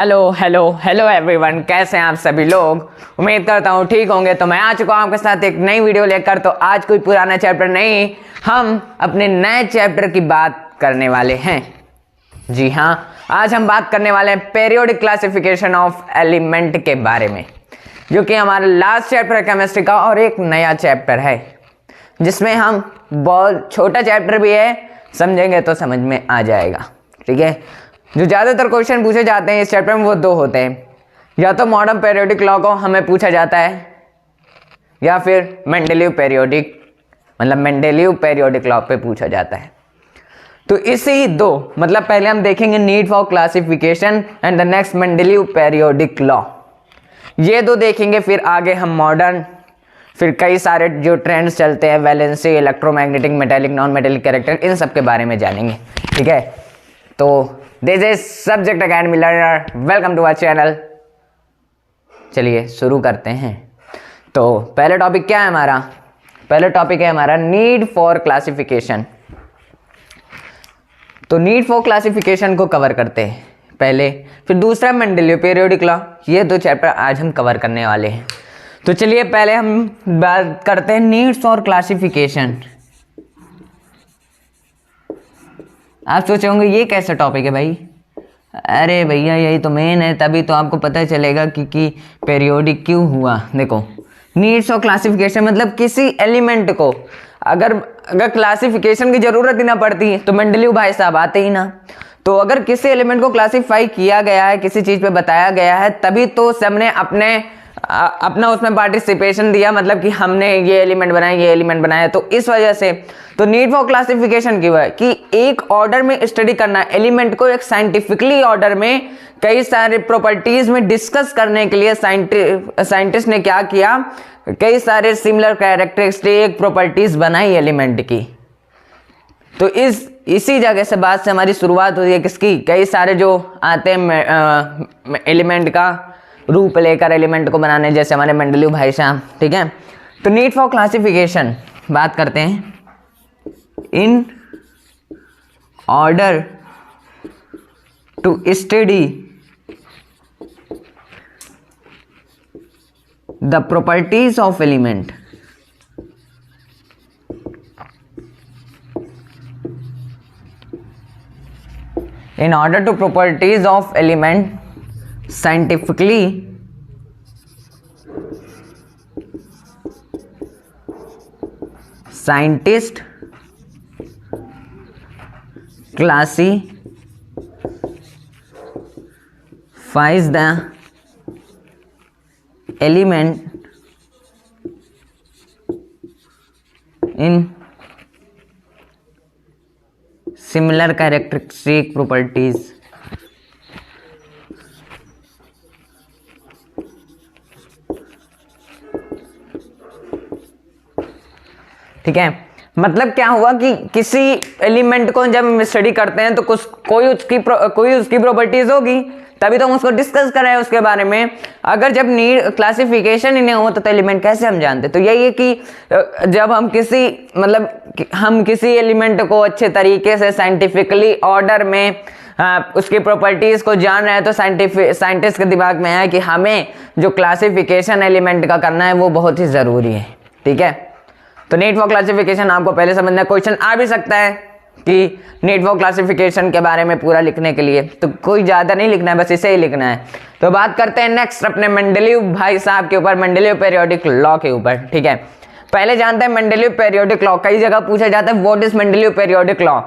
Hello hello hello everyone, कैसे हैं आप सभी लोग। उम्मीद करता हूँ ठीक होंगे। तो मैं आ चुका हूँ आपके साथ एक नई वीडियो लेकर। तो आज कोई पुराना चैप्टर नहीं, हम अपने नए चैप्टर की बात करने वाले हैं। जी हाँ, आज हम बात करने वाले हैं पीरियोडिक क्लासिफिकेशन ऑफ एलिमेंट के बारे में, जो कि हमारा लास्ट चैप्टर है केमिस्ट्री का और एक नया चैप्टर है जिसमें हम बहुत छोटा चैप्टर भी है, समझेंगे तो समझ में आ जाएगा। ठीक है, जो ज़्यादातर क्वेश्चन पूछे जाते हैं इस चैप्टर में वो दो होते हैं, या तो मॉडर्न पीरियोडिक लॉ को हमें पूछा जाता है या फिर मेंडेलीव पीरियोडिक लॉ पे पूछा जाता है। तो इसी दो मतलब पहले हम देखेंगे need for classification and the next Mendeleev periodic law, ये दो देखेंगे। फिर आगे हम मॉडर्न, फिर कई सारे जो ट्रेंड्स चलते हैं, valency, electromagnetic, metallic, non metallic character, इन सब के बारे में जानेंगे। ठीक है, तो this is subject academy learner, welcome to our channel. चलिए शुरू करते हैं। तो पहले टॉपिक क्या है हमारा? पहले टॉपिक है हमारा नीड फॉर क्लासिफिकेशन। तो नीड फॉर क्लासिफिकेशन को कवर करते हैं पहले, फिर दूसरा मेंडेलीव पीरियोडिक लॉ। ये दो चैप्टर आज हम कवर करने वाले हैं। तो चलिए पहले हम बात करते हैं नीड्स और क्लासिफिकेशन। आप सोचे होंगे ये कैसा टॉपिक है भाई? अरे भैया यही तो मेन है, तभी तो आपको पता चलेगा कि पीरियोडिक क्यों हुआ। देखो, नीड्स और क्लासिफिकेशन मतलब किसी एलिमेंट को अगर क्लासिफिकेशन की जरूरत ही ना पड़ती तो मेंडेलीव भाई साहब आते ही ना। तो अगर किसी एलिमेंट को क्लासिफाई किया गया है, किसी चीज पे बताया गया है, तभी तो सबने अपना उसमें पार्टिसिपेशन दिया, मतलब कि हमने ये एलिमेंट बनाया, ये एलिमेंट बनाया। तो इस वजह से तो नीड फॉर क्लासिफिकेशन क्यों है कि एक ऑर्डर में स्टडी करना, एलिमेंट को एक साइंटिफिकली ऑर्डर में कई सारे प्रॉपर्टीज में डिस्कस करने के लिए साइंटिस्ट ने क्या किया, कई सारे सिमिलर कैरेक्टरिस्टिक प्रॉपर्टीज बनाई एलिमेंट की। तो इसी जगह से बात से हमारी शुरुआत होती है किसकी? कई सारे जो आते हैं एलिमेंट का रूप लेकर एलिमेंट को बनाने, जैसे हमारे मेंडेलीव भाई साहब। ठीक है, तो नीड फॉर क्लासिफिकेशन बात करते हैं। In order to study the properties of element, in order to properties of element scientifically scientist classifies the element in similar characteristic properties. ठीक है, मतलब क्या हुआ कि किसी एलिमेंट को जब हम स्टडी करते हैं तो कोई उसकी प्रॉपर्टीज होगी, तभी तो हम उसको डिस्कस कर रहे हैं उसके बारे में। अगर जब नीड क्लासिफिकेशन ही नहीं हो तो एलिमेंट कैसे हम जानते? तो यही है कि जब हम किसी एलिमेंट को अच्छे तरीके से साइंटिफिकली ऑर्डर में उसकी प्रॉपर्टीज को जान रहे हैं, तो साइंटिस्ट के दिमाग में है कि हमें जो क्लासिफिकेशन एलिमेंट का करना है वो बहुत ही जरूरी है। ठीक है, तो नीड फॉर क्लासिफिकेशन आपको पहले समझना। क्वेश्चन आ भी सकता है कि नीड फॉर क्लासिफिकेशन के बारे में पूरा लिखने के लिए, तो कोई ज्यादा नहीं लिखना है, बस इसे ही लिखना है। तो बात करते हैं नेक्स्ट अपने मेंडेलीव भाई साहब के ऊपर, मेंडेलीव पीरियोडिक लॉ के ऊपर। ठीक है, पहले जानते हैं मेंडेलीव पीरियोडिक लॉ। कई जगह पूछा जाता है what is Mendeleev periodic law.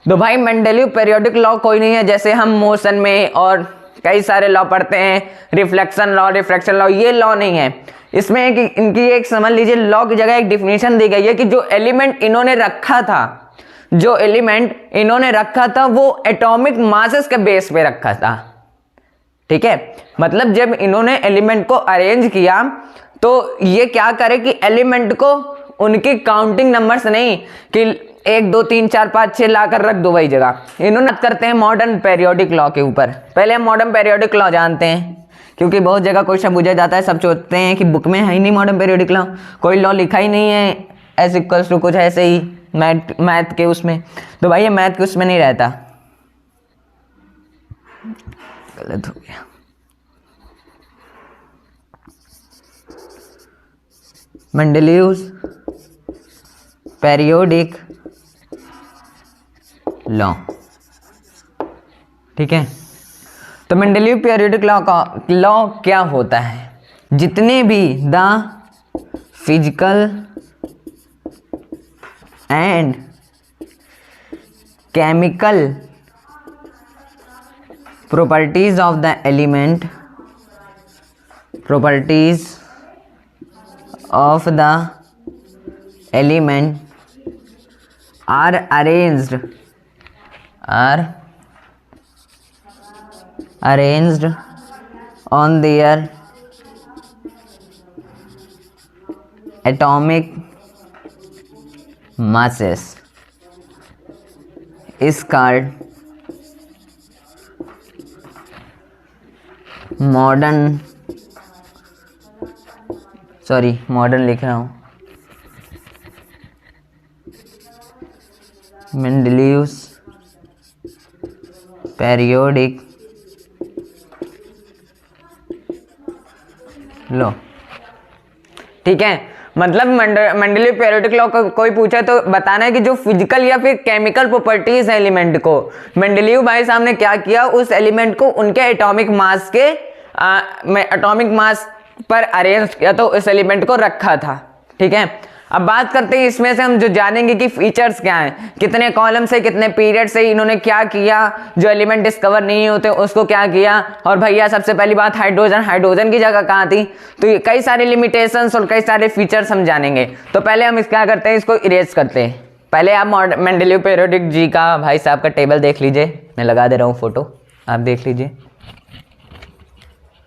तो भाई मेंडेलीव पीरियोडिक लॉ कोई नहीं है, जैसे हम मोशन में और कई सारे लॉ पढ़ते हैं, रिफ्लेक्शन लॉ, रिफ्रैक्शन लॉ, ये लॉ नहीं है। इसमें है कि इनकी एक समझ लीजिए, लॉ की जगह एक डिफिनेशन दी गई है कि जो एलिमेंट इन्होंने रखा था वो एटॉमिक मासेस के बेस पे रखा था। ठीक है, मतलब जब इन्होंने एलिमेंट को अरेंज किया तो ये क्या करे कि एलिमेंट को उनकी काउंटिंग नंबर से नहीं कि 1 2 3 4 5 6 लाकर रख दो वही जगह। इन्होंने बात करते हैं मॉडर्न पीरियोडिक लॉ के ऊपर। पहले हम मॉडर्न पीरियोडिक लॉ जानते हैं, क्योंकि बहुत जगह क्वेश्चन पूछा जाता है, सब सोचते हैं कि बुक में है ही नहीं मॉडर्न पीरियोडिक लॉ, कोई लॉ लिखा ही नहीं है, एस इक्वल्स टू कुछ ऐसे ही मैथ के उसमें। तो भाई ये मैथ के उसमें नहीं रहता, गलत हो गया। मेंडेलीव्स पेरियोडिक लॉ। ठीक है, तो मेंडेलीव पेरियोडिक लॉ क्या होता है? जितने भी the physical and chemical properties of the element are arranged on their atomic masses is called modern लिख रहा हूँ, मेंडेलीव्स पेरियोडिक लॉ। ठीक है, मतलब मेंडेलीव पेरियोडिक लॉ को कोई पूछा तो बताना है कि जो फिजिकल या फिर केमिकल प्रॉपर्टीज है एलिमेंट को, मेंडेलीव भाई साहब ने क्या किया, उस एलिमेंट को उनके एटॉमिक मास के एटॉमिक मास पर अरेंज किया, तो उस एलिमेंट को रखा था। ठीक है, अब बात करते हैं इसमें से हम जो जानेंगे कि फीचर्स क्या हैं, कितने कॉलम से कितने पीरियड से इन्होंने क्या किया, जो एलिमेंट डिस्कवर नहीं होते उसको क्या किया, और भैया सबसे पहली बात हाइड्रोजन की जगह कहाँ थी, तो ये कई सारे लिमिटेशंस और कई सारे फीचर्स हम जानेंगे। तो पहले हम क्या करते हैं, इसको इरेज करते हैं। पहले आप मेंडेलीव पेरियोडिक जी का भाई साहब का टेबल देख लीजिए, मैं लगा दे रहा हूँ फोटो, आप देख लीजिए।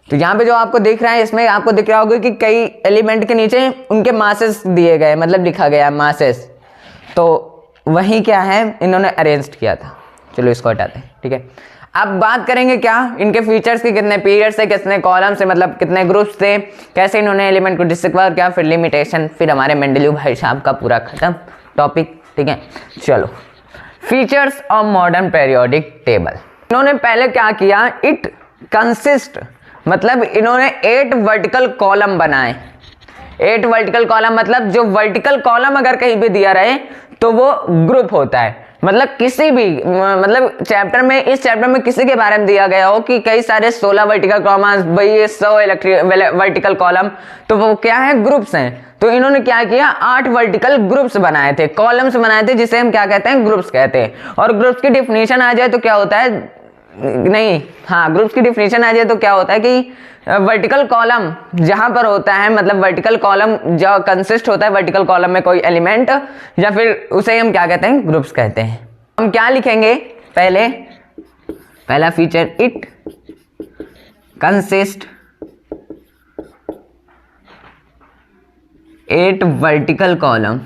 तो यहाँ पे जो आपको दिख रहा है, इसमें आपको दिख रहा होगा कि कई एलिमेंट के नीचे उनके मासेस दिए गए, मतलब लिखा गया मासेस, तो वही क्या है इन्होंने अरेंज किया था। चलो इसको हटाते हैं। ठीक है, अब बात करेंगे क्या इनके फीचर्स की, कितने पीरियड से, कितने कॉलम से, मतलब कितने ग्रुप्स थे, कैसे इन्होंने एलिमेंट को डिस्कवर किया, फिर लिमिटेशन, फिर हमारे मेंडेलीव भाई साहब का पूरा खत्म टॉपिक। ठीक है, चलो features of modern periodic table. इन्होंने पहले क्या किया, इट कंसिस्ट, मतलब इन्होंने 8 वर्टिकल कॉलम बनाए। 8 वर्टिकल कॉलम मतलब जो वर्टिकल कॉलम अगर कहीं पे दिया रहे तो वो ग्रुप होता है। मतलब किसी भी मतलब चैप्टर में, इस चैप्टर में किसी के बारे में दिया गया हो कि कई सारे 16 वर्टिकल कॉलम, भाई 100 वर्टिकल कॉलम, तो वो क्या है, ग्रुप्स हैं। तो इन्होंने क्या किया, 8 वर्टिकल ग्रुप्स बनाए थे, कॉलम्स बनाए थे, जिसे हम क्या कहते हैं, ग्रुप्स कहते हैं। और ग्रुप्स की डिफिनेशन आ जाए तो क्या होता है, ग्रुप्स की डिफिनेशन आ जाए तो क्या होता है कि वर्टिकल कॉलम जहां पर होता है, मतलब वर्टिकल कॉलम जो कंसिस्ट होता है वर्टिकल कॉलम में कोई एलिमेंट, या फिर उसे हम क्या कहते हैं, ग्रुप्स कहते हैं। हम क्या लिखेंगे, पहला feature, it consist 8 vertical column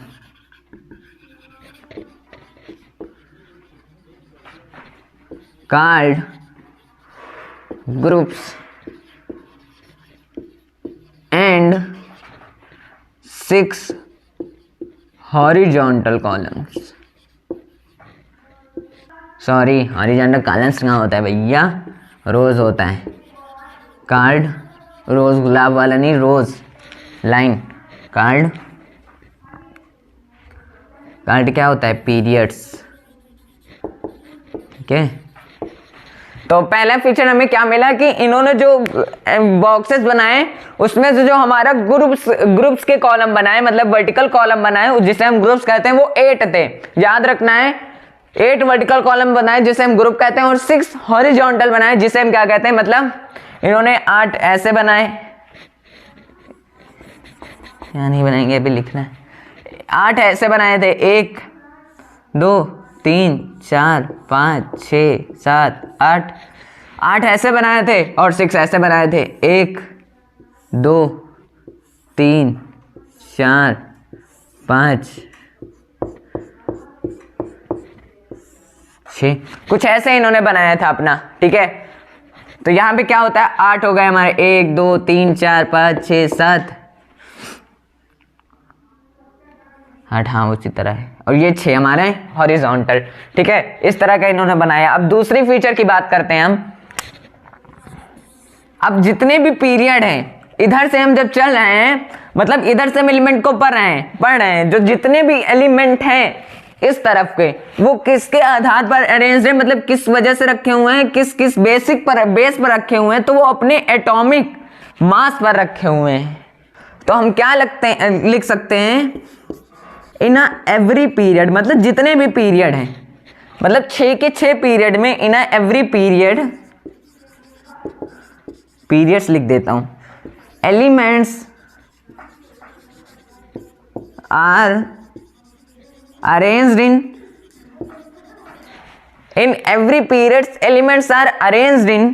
called groups and 6 horizontal columns। Sorry, horizontal columns कहाँ होता है भैया, रोज होता है। कार्ड रोज, गुलाब वाला नहीं, रोज लाइन। कार्ड क्या होता है, पीरियड्स। ठीक है, तो पहला फीचर हमें क्या मिला कि इन्होंने जो बॉक्सेस बनाए उसमें से जो हमारा ग्रुप्स के कॉलम बनाए, मतलब वर्टिकल कॉलम बनाए जिसे हम ग्रुप्स कहते हैं, वो 8 थे, याद रखना है। 8 वर्टिकल कॉलम बनाए जिसे हम ग्रुप कहते हैं, और 6 हॉरिजॉन्टल बनाए जिसे हम क्या कहते हैं, मतलब इन्होंने 8 ऐसे बनाए, क्या नहीं बनाएंगे अभी लिखना है, 8 ऐसे बनाए थे, 1 2 3 4 5 6 7 8 ऐसे बनाए थे, और 6 ऐसे बनाए थे, 1 2 3 4 5 6, कुछ ऐसे इन्होंने बनाया था अपना। ठीक है, तो यहाँ पे क्या होता है, 8 हो गए हमारे, 1 2 3 4 5 6 7 8, हाँ उसी तरह है, और ये 6 हमारे हॉरिजॉन्टल। ठीक है, इस तरह का इन्होंने बनाया। अब दूसरी फीचर की बात करते हैं हम। अब जितने भी पीरियड हैं, इधर से हम जब चल रहे हैं, मतलब इधर से हम एलिमेंट को पढ़ रहे हैं जो जितने भी एलिमेंट हैं इस तरफ के, वो किसके आधार पर अरेंज्ड है, मतलब किस वजह से रखे हुए हैं, किस किस बेस पर रखे हुए हैं, तो वो अपने एटॉमिक मास पर रखे हुए हैं। तो हम क्या लिख सकते हैं, इन एवरी पीरियड, मतलब जितने भी पीरियड हैं, मतलब 6 के 6 पीरियड में इन एवरी पीरियड्स लिख देता हूं, elements are arranged in every periods elements are arranged in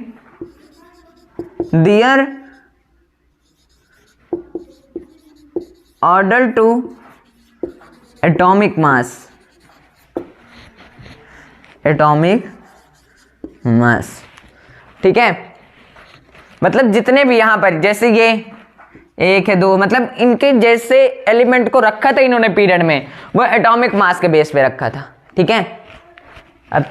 their order to atomic mass, ठीक है। मतलब जितने भी यहां पर, जैसे ये 1 है 2, मतलब इनके जैसे एलिमेंट को रखा था इन्होंने पीरियड में, वो एटॉमिक मास के बेस पे रखा था, ठीक है। अब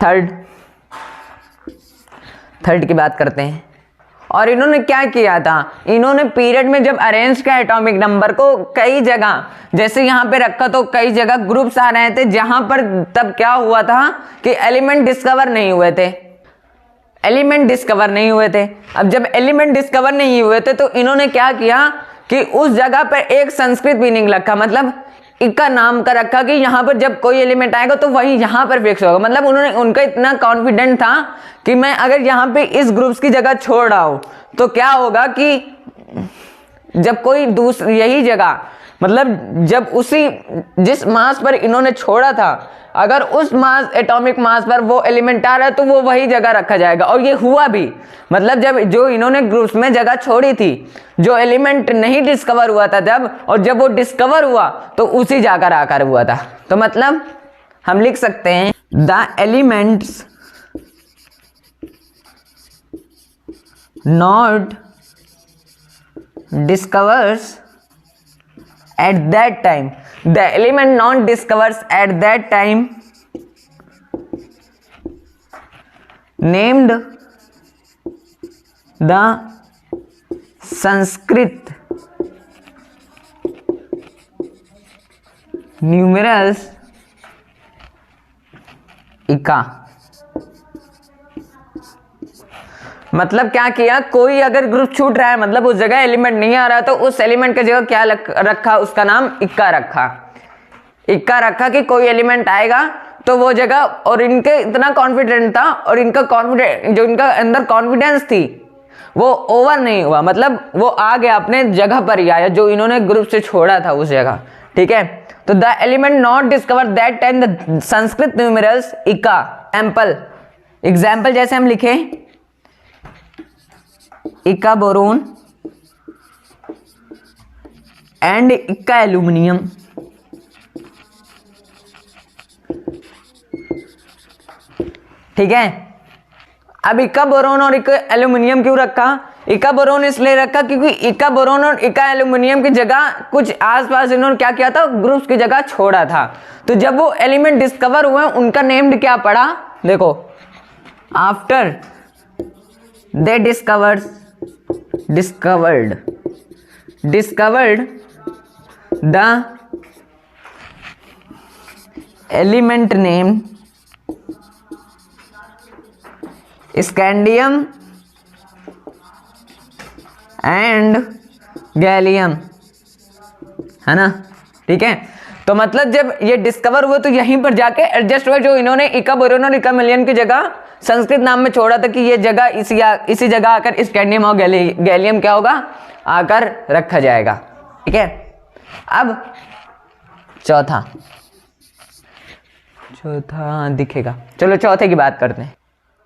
थर्ड की बात करते हैं। और इन्होंने क्या किया था, इन्होंने पीरियड में जब अरेंज किया एटॉमिक नंबर को, कई जगह जैसे यहाँ पे रखा तो कई जगह ग्रुप्स आ रहे थे, जहां पर तब क्या हुआ था कि एलिमेंट डिस्कवर नहीं हुए थे। अब जब एलिमेंट डिस्कवर नहीं हुए थे तो इन्होंने क्या किया कि उस जगह पर एक संस्कृत मीनिंग रखा, मतलब इक्का नाम का रखा कि यहाँ पर जब कोई एलिमेंट आएगा तो वही यहाँ पर फिक्स होगा। मतलब उनका इतना कॉन्फिडेंट था कि मैं अगर यहाँ पे इस ग्रुप्स की जगह छोड़ रहा हूँ तो क्या होगा कि जब कोई दूसरी यही जगह, मतलब जब जिस मास पर इन्होंने छोड़ा था, अगर उस मास एटॉमिक मास पर वो एलिमेंट आ रहा है तो वो वही जगह रखा जाएगा। और ये हुआ भी, मतलब जब जो इन्होंने ग्रुप्स में जगह छोड़ी थी, जो एलिमेंट नहीं डिस्कवर हुआ था जब वो डिस्कवर हुआ तो उसी जगह आकर हुआ था। तो मतलब हम लिख सकते हैं the elements not discovers at that time, the element not discovers at that time named the Sanskrit numerals इका। मतलब क्या किया, कोई अगर ग्रुप छूट रहा है, मतलब उस जगह एलिमेंट नहीं आ रहा, तो उस एलिमेंट की जगह क्या रखा, उसका नाम इक्का रखा कि कोई एलिमेंट आएगा तो वो जगह। और इनके इतना कॉन्फिडेंट था, और जो इनका अंदर कॉन्फिडेंस थी वो ओवर नहीं हुआ, मतलब वो आ गया अपने जगह पर ही आया जो इन्होंने ग्रुप से छोड़ा था उस जगह, ठीक है। तो the element not discover that time the Sanskrit numerals इक्का। एग्जाम्पल जैसे हम लिखे इक्का बोरोन एंड इक्का एल्यूमिनियम, ठीक है। अब इक्का बोरोन और इक्का एल्यूमिनियम क्यों रखा, इक्का बोरोन इसलिए रखा क्योंकि इक्का बोरोन और इक्का एल्यूमिनियम की जगह कुछ आसपास इन्होंने क्या किया था, ग्रुप्स की जगह छोड़ा था। तो जब वो एलिमेंट डिस्कवर हुए उनका नेम्ड क्या पड़ा, देखो, after they discovered the element named scandium and gallium, है ना, ठीक है। तो मतलब जब ये डिस्कवर हुए तो यहीं पर जाके एडजस्ट हुआ, जो इन्होंने इक्का बोरोन और इक्का मिलियन की जगह संस्कृत नाम में छोड़ा था कि ये जगह इसी जगह आकर स्कैंडियम और गैलियम क्या होगा, आकर रखा जाएगा, ठीक है। अब चौथा दिखेगा, चलो चौथे की बात करते हैं।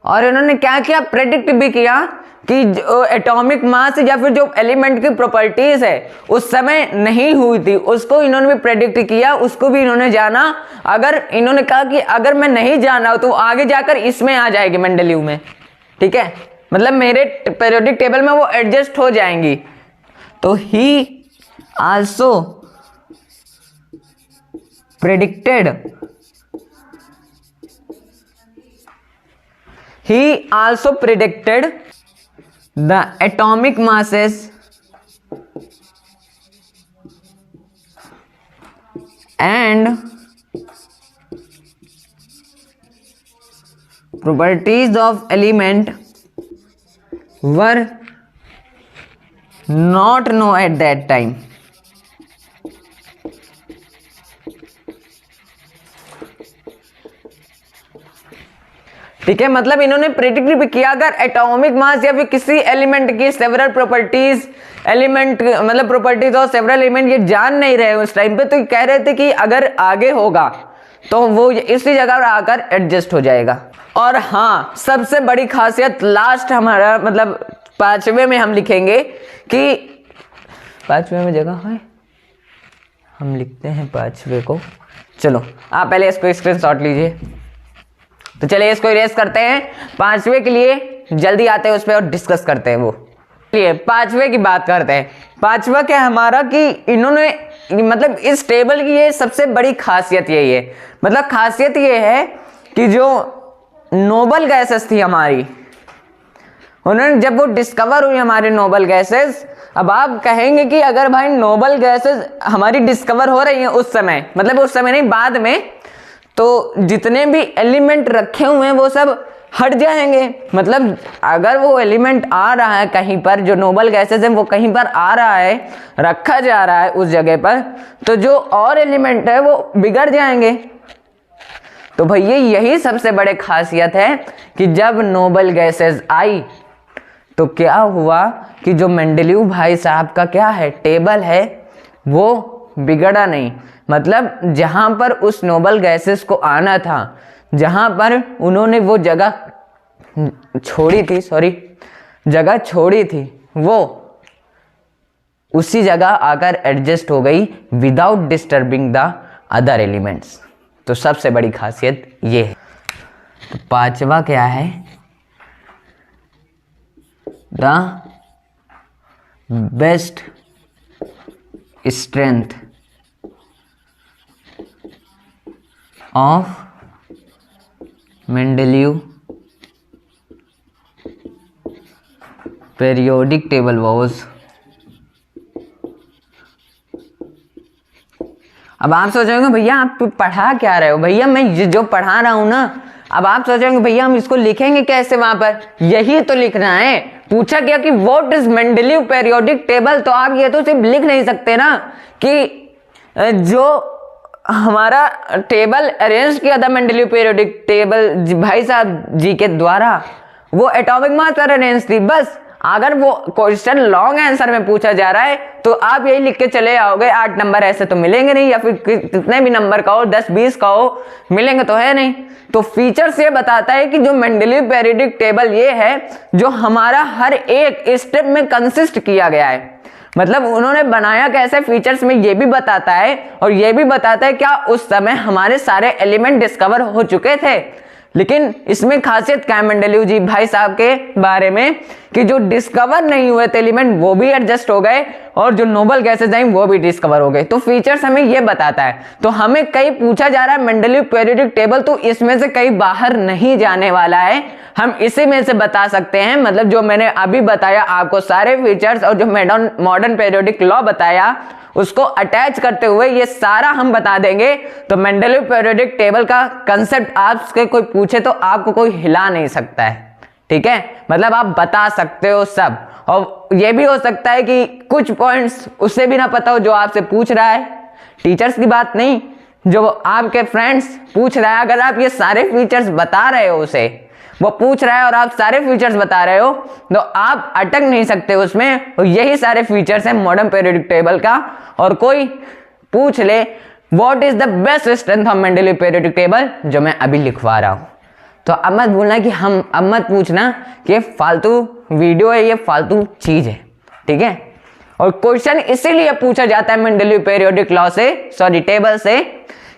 और इन्होंने क्या किया, प्रेडिक्ट भी किया कि जो एटॉमिक मास या फिर जो एलिमेंट की प्रॉपर्टीज है उस समय नहीं हुई थी, उसको इन्होंने भी प्रेडिक्ट किया, उसको भी इन्होंने जाना। अगर इन्होंने कहा कि अगर मैं नहीं जाना तो आगे जाकर इसमें आ जाएगी मेंडलीव में, ठीक है, मतलब मेरे पीरियोडिक टेबल में वो एडजस्ट हो जाएंगी। तो ही also predicted the atomic masses and properties of element were not known at that time. ठीक है, मतलब इन्होंने प्रेडिक्ट भी किया अगर एटॉमिक मास या फिर किसी एलिमेंट की सेवरल प्रॉपर्टीज, एलिमेंट मतलब प्रॉपर्टीज और सेवरल एलिमेंट ये जान नहीं रहे उस टाइम पे, तो कह रहे थे कि अगर आगे होगा तो वो इसी जगह पर आकर एडजस्ट हो जाएगा। और हाँ, सबसे बड़ी खासियत लास्ट हमारा मतलब 5वें में हम लिखेंगे कि 5वें में जगह है, हम लिखते हैं 5वें को। चलो आप पहले इसको स्क्रीनशॉट लीजिए। तो चलिए इसको इरेज करते हैं, 5वें के लिए जल्दी आते हैं उस पर और डिस्कस करते हैं वो। चलिए 5वें की बात करते हैं। 5वां क्या है हमारा कि इन्होंने मतलब इस टेबल की ये सबसे बड़ी खासियत यही है, मतलब खासियत ये है कि जो नोबल गैसेस थी हमारी, उन्होंने जब वो डिस्कवर हुई हमारे नोबल गैसेस, अब आप कहेंगे कि अगर भाई नोबल गैसेस हमारी डिस्कवर हो रही हैं उस समय, मतलब उस समय नहीं बाद में, तो जितने भी एलिमेंट रखे हुए हैं वो सब हट जाएंगे। मतलब अगर वो एलिमेंट आ रहा है कहीं पर, जो नोबल गैसेस है वो कहीं पर आ रहा है, रखा जा रहा है उस जगह पर, तो जो और एलिमेंट है वो बिगड़ जाएंगे। तो भैया यही सबसे बड़े खासियत है कि जब नोबल गैसेस आई तो क्या हुआ कि जो मेंडेलीव भाई साहब का क्या है टेबल है वो बिगड़ा नहीं। मतलब जहां पर उस नोबल गैसेस को आना था, जहां पर उन्होंने वो जगह छोड़ी थी, जगह छोड़ी थी, वो उसी जगह आकर एडजस्ट हो गई without disturbing the other elements. तो सबसे बड़ी खासियत ये है। तो 5वां क्या है, the best strength of Mendeleev periodic table was। अब आप सोचेंगे भैया आप पढ़ा क्या रहे हो, भैया मैं जो पढ़ा रहा हूं ना, अब आप सोचेंगे भैया हम इसको लिखेंगे कैसे वहां पर, यही तो लिखना है। पूछा गया कि what is Mendeleev periodic table, तो आप ये तो सिर्फ लिख नहीं सकते ना कि जो हमारा टेबल अरेंज किया था मेंडेलीव पीरियोडिक टेबल भाई साहब जी के द्वारा, वो एटॉमिक मास पर अरेंज थी। बस अगर वो क्वेश्चन लॉन्ग आंसर में पूछा जा रहा है तो आप यही लिख के चले आओगे, 8 नंबर ऐसे तो मिलेंगे नहीं, या फिर कितने भी नंबर का हो, 10-20 का हो, मिलेंगे तो है नहीं। तो फीचर्स ये बताता है कि जो मेंडेलीव पीरियोडिक टेबल ये है जो हमारा हर एक स्टेप में कंसिस्ट किया गया है। मतलब उन्होंने बनाया कैसे, फीचर्स में ये भी बताता है, और ये भी बताता है क्या उस समय हमारे सारे एलिमेंट डिस्कवर हो चुके थे। लेकिन इसमें खासियत क्या है मेंडेलीव जी भाई साहब के बारे में कि जो डिस्कवर नहीं हुए थे एलिमेंट वो भी एडजस्ट हो गए, और जो नोबल गैसेज हैं वो भी डिस्कवर हो गए। तो फीचर्स हमें ये बताता है। तो हमें कहीं पूछा जा रहा है मेंडेलीव पीरियोडिक टेबल, तो इसमें से कहीं बाहर नहीं जाने वाला है, हम इसी में से बता सकते हैं। मतलब जो मैंने अभी बताया आपको सारे फीचर्स, और जो मॉडर्न पीरियोडिक लॉ बताया उसको अटैच करते हुए ये सारा हम बता देंगे। तो मेंडेलीव पीरियोडिक टेबल का कंसेप्ट आपसे कोई पूछे तो आपको कोई हिला नहीं सकता है, ठीक है। मतलब आप बता सकते हो सब, और ये भी हो सकता है कि कुछ पॉइंट्स उससे भी ना पता हो जो आपसे पूछ रहा है, टीचर्स की बात नहीं, जो आपके फ्रेंड्स पूछ रहा है। अगर आप ये सारे फीचर्स बता रहे हो उसे, वो पूछ रहा है और आप सारे फीचर्स बता रहे हो, तो आप अटक नहीं सकते उसमें। और यही सारे फीचर्स हैं मॉडर्न पीरियोडिक टेबल का। और कोई पूछ ले what is the best strength of Mendeleev periodic table, जो मैं अभी लिखवा रहा हूं, तो अब मत भूलना कि अब मत पूछना कि ये फालतू वीडियो है, ये फालतू चीज है, ठीक है। और क्वेश्चन इसीलिए पूछा जाता है मेंडेलीव पीरियोडिक लॉ से, टेबल से,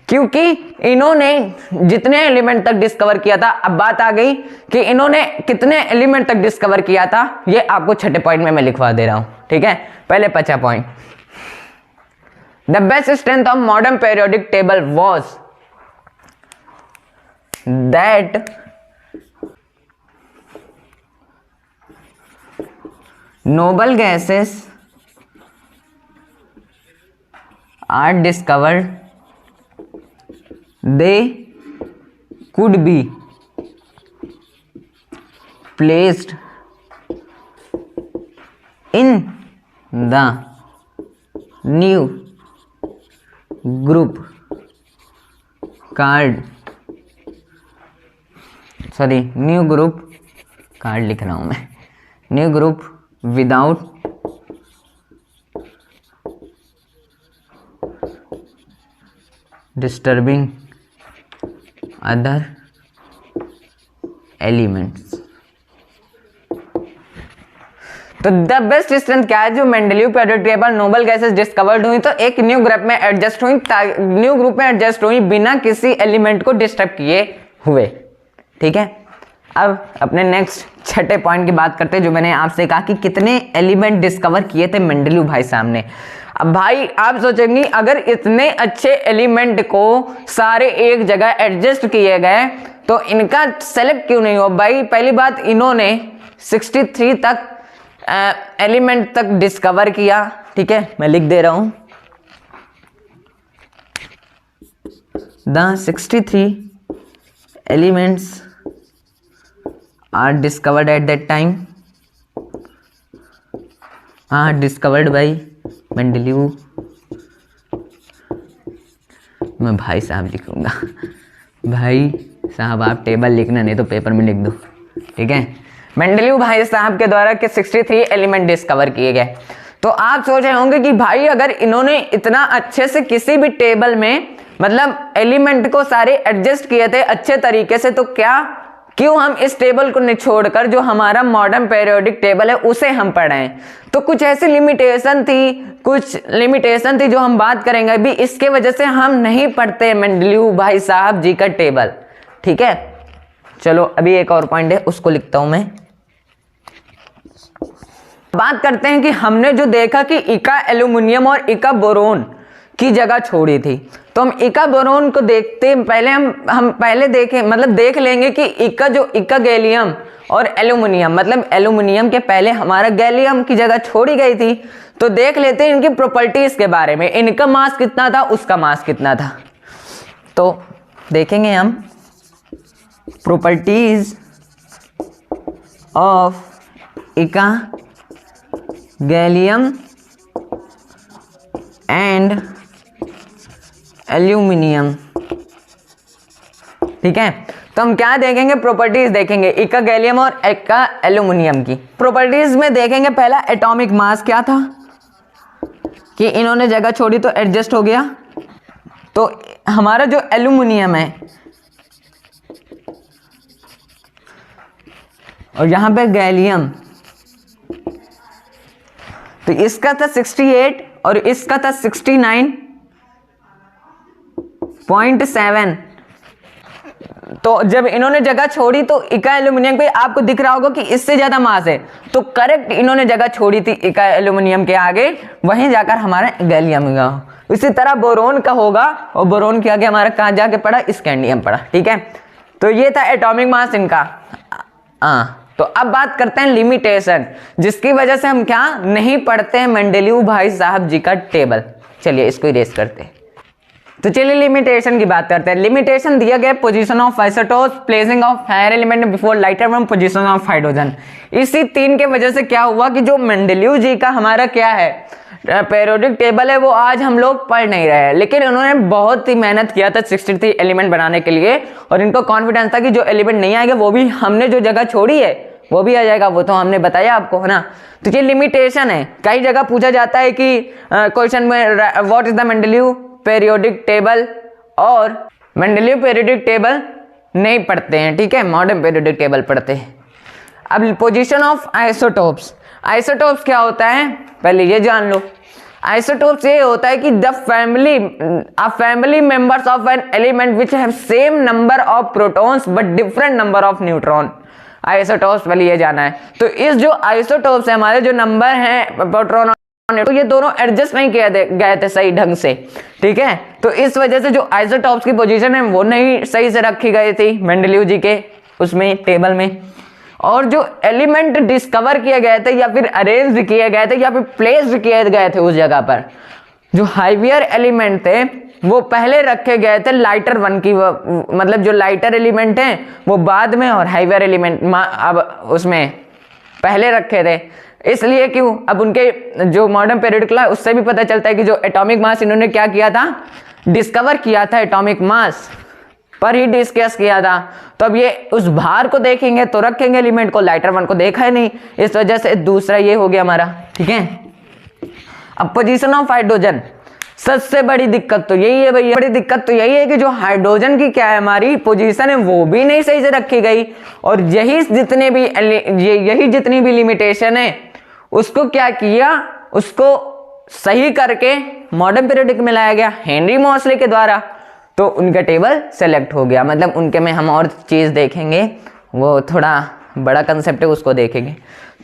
क्योंकि इन्होंने जितने एलिमेंट तक डिस्कवर किया था। अब बात आ गई कि इन्होंने कितने एलिमेंट तक डिस्कवर किया था, ये आपको 6ठे पॉइंट में मैं लिखवा दे रहा हूं, ठीक है। पहले 5वां point, the best strength of modern periodic table was that noble gases are discovered they could be placed in the new group card, sorry new group card लिख रहा हूं मैं, new group without disturbing other elements. तो the best strength क्या है, जो Mendeleev periodic table noble gases discovered हुई तो एक न्यू ग्रुप में एडजस्ट हुई, न्यू ग्रुप में एडजस्ट हुई बिना किसी एलिमेंट को डिस्टर्ब किए हुए। ठीक है, अब अपने नेक्स्ट छठे पॉइंट की बात करते हैं, जो मैंने आपसे कहा कि कितने एलिमेंट डिस्कवर किए थे मेंडलीव भाई साहब ने। अब भाई आप सोचेंगे अगर इतने अच्छे एलिमेंट को सारे एक जगह एडजस्ट किए गए तो इनका सेलेक्ट क्यों नहीं हो। भाई पहली बात, इन्होंने 63 तक एलिमेंट तक डिस्कवर किया। ठीक है, मैं लिख दे रहा हूं, the 63 elements are discovered at that time, discovered by Mendeleev. मैं भाई साहब लिखूंगा, भाई साहब आप टेबल लिखना, नहीं तो पेपर में लिख दो। ठीक है, मेंडलीव भाई साहब के द्वारा के 63 एलिमेंट डिस्कवर किए गए। तो आप सोच रहे होंगे कि भाई अगर इन्होंने इतना अच्छे से किसी भी टेबल में मतलब एलिमेंट को सारे एडजस्ट किए थे अच्छे तरीके से, तो क्यों हम इस टेबल को निछोड़कर जो हमारा मॉडर्न पीरियोडिक टेबल है उसे हम पढ़ें। तो कुछ ऐसी लिमिटेशन थी जो हम बात करेंगे अभी, इसके वजह से हम नहीं पढ़ते मेंडलीव भाई साहब जी का टेबल। ठीक है, चलो अभी एक और पॉइंट है उसको लिखता हूं मैं। बात करते हैं कि हमने जो देखा कि इका एल्यूमिनियम और इका बोरोन की जगह छोड़ी थी, तो हम इका बोरोन को देखते पहले हम पहले देखें मतलब देख लेंगे कि इका गैलियम और एल्यूमिनियम, मतलब एल्यूमिनियम के पहले हमारा गैलियम की जगह छोड़ी गई थी। तो देख लेते हैं इनकी प्रॉपर्टीज के बारे में, इनका मास कितना था, उसका मास कितना था। तो देखेंगे हम प्रॉपर्टीज ऑफ इका गैलियम एंड एल्यूमिनियम। ठीक है, तो हम क्या देखेंगे, प्रॉपर्टीज देखेंगे इका गैलियम और इका एल्यूमिनियम की। प्रॉपर्टीज में देखेंगे पहला एटॉमिक मास क्या था, कि इन्होंने जगह छोड़ी तो एडजस्ट हो गया। तो हमारा जो एल्यूमिनियम है और यहां पे गैलियम, तो इसका था 68 और इसका था 69.7। तो जब इन्होंने जगह छोड़ी तो इका एल्यूमिनियम पे आपको दिख रहा होगा कि इससे ज्यादा मास है, तो करेक्ट इन्होंने जगह छोड़ी थी इका एल्यूमिनियम के आगे, वहीं जाकर हमारा गैलियम का। इसी तरह बोरोन का होगा और बोरोन के आगे हमारा कहां जाके पड़ा, स्कैंडियम पड़ा। ठीक है, तो ये था एटॉमिक मास इनका। तो अब बात करते हैं लिमिटेशन, जिसकी वजह से हम क्या नहीं पढ़ते हैं मेंडलीव भाई साहब जी का टेबल। चलिए इसको इरेज करते हैं। तो चलिए लिमिटेशन की बात करते हैं। लिमिटेशन दिया गया position of isotopes, placing of higher element before lighter from position of hydrogen. इसी 3 के वजह से क्या हुआ कि जो मेंडलीव जी का हमारा क्या है पीरियोडिक टेबल है, वो आज हम लोग पढ़ नहीं रहे हैं, लेकिन उन्होंने बहुत ही मेहनत किया था 63 एलिमेंट बनाने के लिए, और इनको कॉन्फिडेंस था कि जो एलिमेंट नहीं आएगा वो भी हमने जो जगह छोड़ी है वो भी आ जाएगा। वो तो हमने बताया आपको, है ना। तो ये लिमिटेशन है। कई जगह पूछा जाता है कि क्वेश्चन में what is the Mendeleev periodic table, और मेंडलीव पीरियोडिक टेबल नहीं पढ़ते हैं। ठीक है, मॉडर्न पीरियोडिक टेबल पढ़ते हैं। अब पोजीशन ऑफ आइसोटोप्स। आइसोटोप्स क्या होता है पहले ये जान लो। आइसोटोप्स ये होता है कि the family members of an element which have same number of protons but different number of neutron. Isotopes पहले ये जाना है। तो इस जो आइसोटोप्स है हमारे जो नंबर हैं प्रोटॉन, तो ये दोनों एडजस्ट नहीं किए गए थे सही ढंग से। ठीक है, तो इस वजह से जो आइसोटोप्स की पोजीशन है वो नहीं सही से रखी गई थी मेंडलीव जी के उसमें टेबल में। और जो एलिमेंट डिस्कवर किए गए थे या फिर अरेंज किए गए थे या फिर प्लेस किए गए थे उस जगह पर, जो हाईवियर एलिमेंट थे वो पहले रखे गए थे लाइटर वन की, मतलब जो लाइटर एलिमेंट हैं वो बाद में, और हाईवियर एलिमेंट अब उसमें पहले रखे थे। इसलिए क्यों, अब उनके जो मॉडर्न पीरियोडिक लॉ उससे भी पता चलता है कि जो एटॉमिक मास इन्होंने क्या किया था, डिस्कवर किया था, एटॉमिक मास पर ही डिस्कस किया था। तो अब ये उस भार को देखेंगे तो रखेंगे एलिमेंट को, लाइटर वन को देखा ही नहीं, इस वजह से दूसरा ये हो गया हमारा। ठीक है, अब पोजीशन ऑफ हाइड्रोजन, सबसे बड़ी दिक्कत तो यही है भैया, बड़ी दिक्कत तो यही है कि जो हाइड्रोजन की क्या है हमारी पोजीशन है वो भी नहीं सही से रखी गई, और यही जितनी भी लिमिटेशन है उसको क्या किया, उसको सही करके मॉडर्न पीरियोडिक में लाया गया हेनरी मोसले के द्वारा, तो उनका टेबल सेलेक्ट हो गया। मतलब उनके में हम और चीज़ देखेंगे, वो थोड़ा बड़ा कंसेप्ट है, उसको देखेंगे।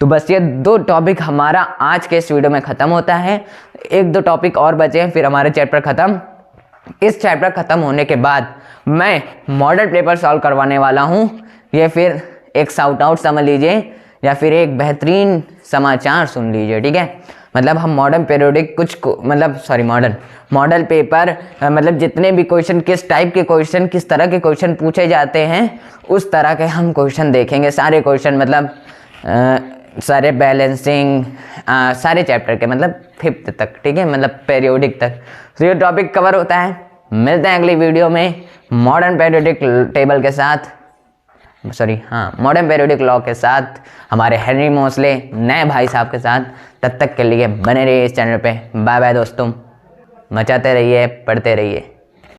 तो बस ये 2 टॉपिक हमारा आज के इस वीडियो में ख़त्म होता है। 1-2 टॉपिक और बचे हैं, फिर हमारे चैप्टर ख़त्म। इस चैप्टर ख़त्म होने के बाद मैं मॉडल पेपर सॉल्व करवाने वाला हूँ। ये फिर एक शाउट आउट समझ लीजिए, या फिर एक बेहतरीन समाचार सुन लीजिए। ठीक है, मतलब हम मॉडर्न पीरियोडिक मॉडल पेपर मतलब जितने भी क्वेश्चन, किस टाइप के क्वेश्चन, किस तरह के क्वेश्चन पूछे जाते हैं, उस तरह के हम क्वेश्चन देखेंगे। सारे क्वेश्चन मतलब सारे बैलेंसिंग, सारे चैप्टर के, मतलब 5th तक। ठीक है, मतलब पीरियोडिक तक। तो ये टॉपिक कवर होता है। मिलते हैं अगली वीडियो में मॉडर्न पीरियोडिक टेबल के साथ, मॉडर्न पीरियोडिक लॉ के साथ, हमारे हेनरी मोसले नए भाई साहब के साथ। तब तक के लिए बने रहिए इस चैनल पे। बाय बाय दोस्तों, मचाते रहिए, पढ़ते रहिए।